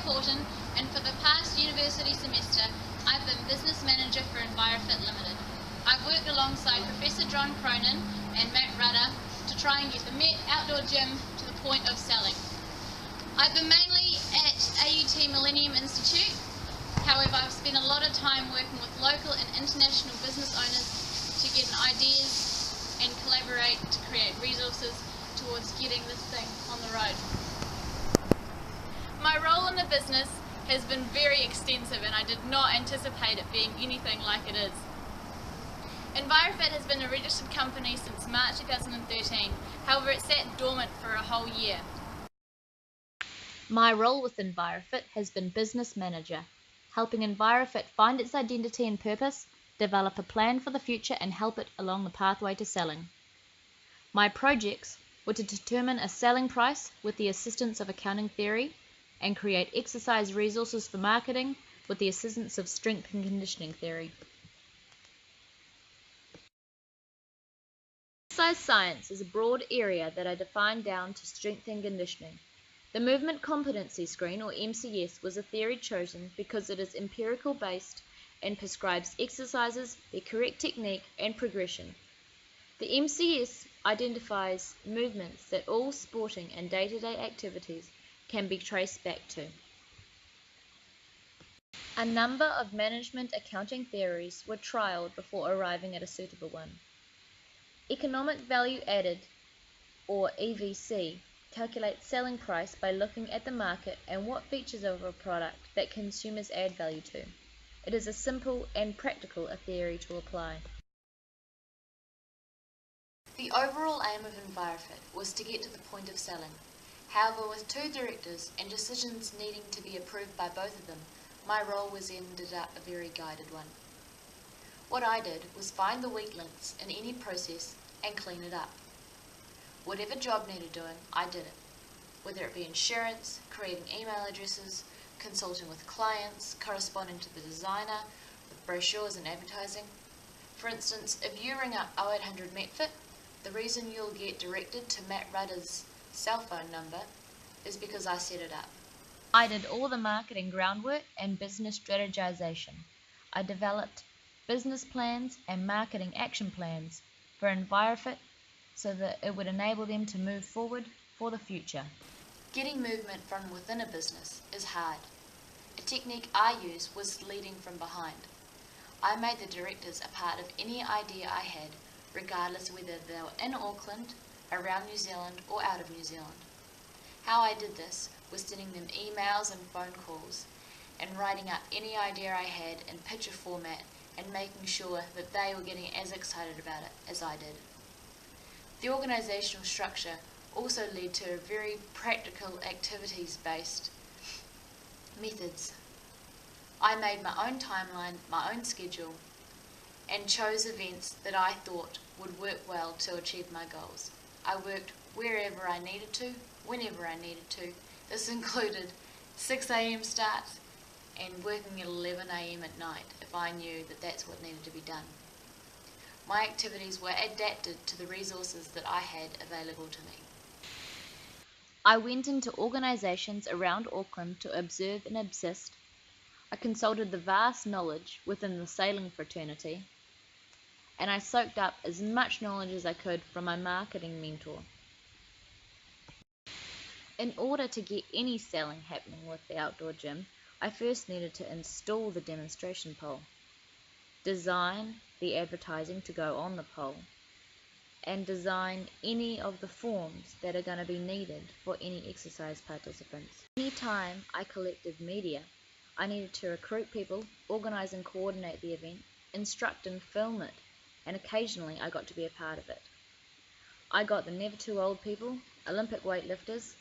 Hawtin, and for the past university semester, I've been Business Manager for Envirofit Limited. I've worked alongside Professor John Cronin and Matt Rudder to try and get the Met outdoor gym to the point of selling. I've been mainly at AUT Millennium Institute. However, I've spent a lot of time working with local and international business owners to get ideas and collaborate to create resources towards getting this thing on the road. My role in the business has been very extensive, and I did not anticipate it being anything like it is. Envirofit has been a registered company since March 2013, however it sat dormant for a whole year. My role with Envirofit has been Business Manager, helping Envirofit find its identity and purpose, develop a plan for the future and help it along the pathway to selling. My projects were to determine a selling price with the assistance of accounting theory and create exercise resources for marketing with the assistance of strength and conditioning theory. Exercise science is a broad area that I defined down to strength and conditioning. The Movement Competency Screen, or MCS, was a theory chosen because it is empirical based and prescribes exercises, their correct technique and progression. The MCS identifies movements that all sporting and day-to-day activities can be traced back to. A number of management accounting theories were trialled before arriving at a suitable one. Economic value added, or EVC, calculates selling price by looking at the market and what features of a product that consumers add value to. It is a simple and practical theory to apply. The overall aim of Envirofit was to get to the point of selling. However, with two directors and decisions needing to be approved by both of them, my role was ended up a very guided one. What I did was find the weak links in any process and clean it up. Whatever job needed doing, I did it. Whether it be insurance, creating email addresses, consulting with clients, corresponding to the designer, with brochures and advertising. For instance, if you ring up 0800 MetFit, the reason you'll get directed to Matt Rudder's cell phone number is because I set it up. I did all the marketing groundwork and business strategization. I developed business plans and marketing action plans for Envirofit so that it would enable them to move forward for the future. Getting movement from within a business is hard. A technique I used was leading from behind. I made the directors a part of any idea I had, regardless whether they were in Auckland, around New Zealand or out of New Zealand. How I did this was sending them emails and phone calls and writing up any idea I had in picture format and making sure that they were getting as excited about it as I did. The organisational structure also led to very practical activities-based methods. I made my own timeline, my own schedule, and chose events that I thought would work well to achieve my goals. I worked wherever I needed to, whenever I needed to. This included 6 AM starts and working at 11 AM at night if I knew that that's what needed to be done. My activities were adapted to the resources that I had available to me. I went into organisations around Auckland to observe and assist. I consulted the vast knowledge within the sailing fraternity, and I soaked up as much knowledge as I could from my marketing mentor. In order to get any selling happening with the outdoor gym, I first needed to install the demonstration pole, design the advertising to go on the pole, and design any of the forms that are going to be needed for any exercise participants. Any time I collected media, I needed to recruit people, organise and coordinate the event, instruct and film it, and occasionally I got to be a part of it. I got the never too old people, Olympic weightlifters,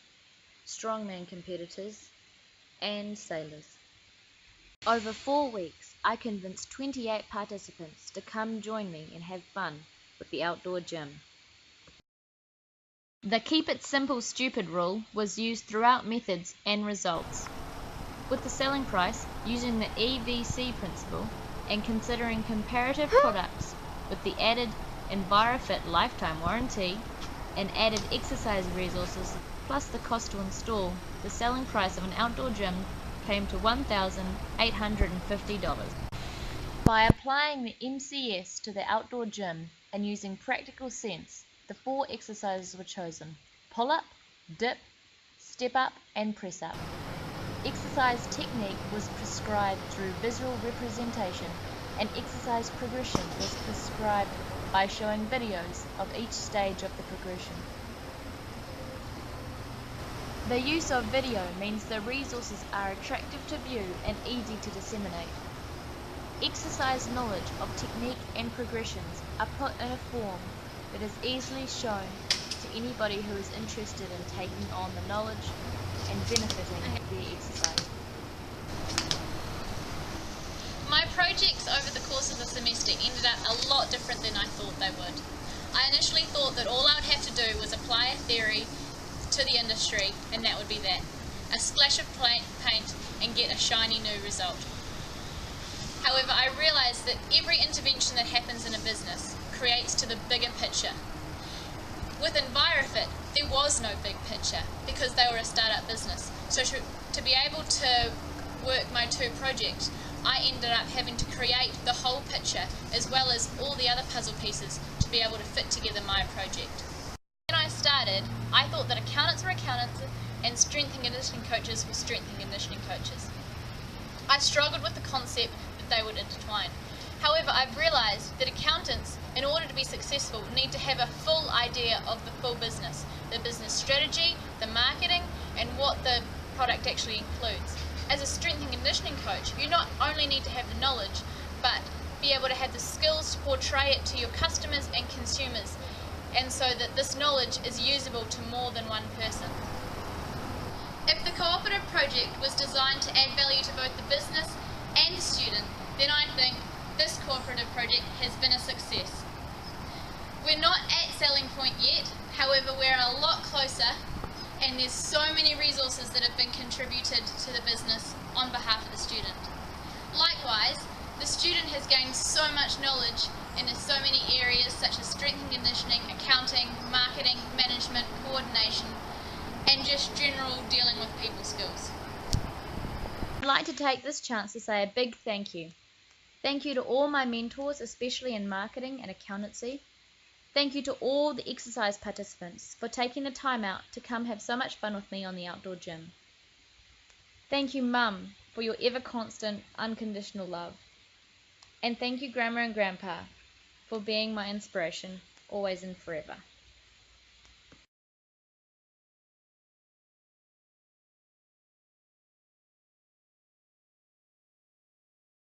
strongman competitors, and sailors. Over 4 weeks, I convinced 28 participants to come join me and have fun with the outdoor gym. The keep it simple stupid rule was used throughout methods and results. With the selling price, using the EVC principle and considering comparative products with the added Envirofit lifetime warranty and added exercise resources plus the cost to install, the selling price of an outdoor gym came to $1,850. By applying the MCS to the outdoor gym and using practical sense, the 4 exercises were chosen: pull-up, dip, step-up and press-up. Exercise technique was prescribed through visual representation, and exercise progression was prescribed by showing videos of each stage of the progression. The use of video means the resources are attractive to view and easy to disseminate. Exercise knowledge of technique and progressions are put in a form that is easily shown to anybody who is interested in taking on the knowledge and benefiting their exercise. My projects over the course of the semester ended up a lot different than I thought they would. I initially thought that all I would have to do was apply a theory to the industry, and that would be that. A splash of paint and get a shiny new result. However, I realised that every intervention that happens in a business creates to the bigger picture. With Envirofit, there was no big picture because they were a startup business. So to be able to work my 2 projects, I ended up having to create the whole picture as well as all the other puzzle pieces to be able to fit together my project. When I started, I thought that accountants were accountants and strength and conditioning coaches were strength and conditioning coaches. I struggled with the concept that they would intertwine. However, I've realised that accountants, in order to be successful, need to have a full idea of the full business, the business strategy, the marketing, and what the product actually includes. As a strength and conditioning coach, you not only need to have the knowledge, but be able to have the skills to portray it to your customers and consumers, and so that this knowledge is usable to more than one person. If the cooperative project was designed to add value to both the business and the student, then I think this cooperative project has been a success. We're not at selling point yet, however we're a lot closer, and there's so many resources that have been contributed to the business on behalf of the student. Likewise, the student has gained so much knowledge in so many areas such as strength and conditioning, accounting, marketing, management, coordination, and just general dealing with people skills. I'd like to take this chance to say a big thank you. Thank you to all my mentors, especially in marketing and accountancy. Thank you to all the exercise participants for taking the time out to come have so much fun with me on the outdoor gym. Thank you, Mum, for your ever constant, unconditional love. And thank you, Grandma and Grandpa, for being my inspiration, always and forever.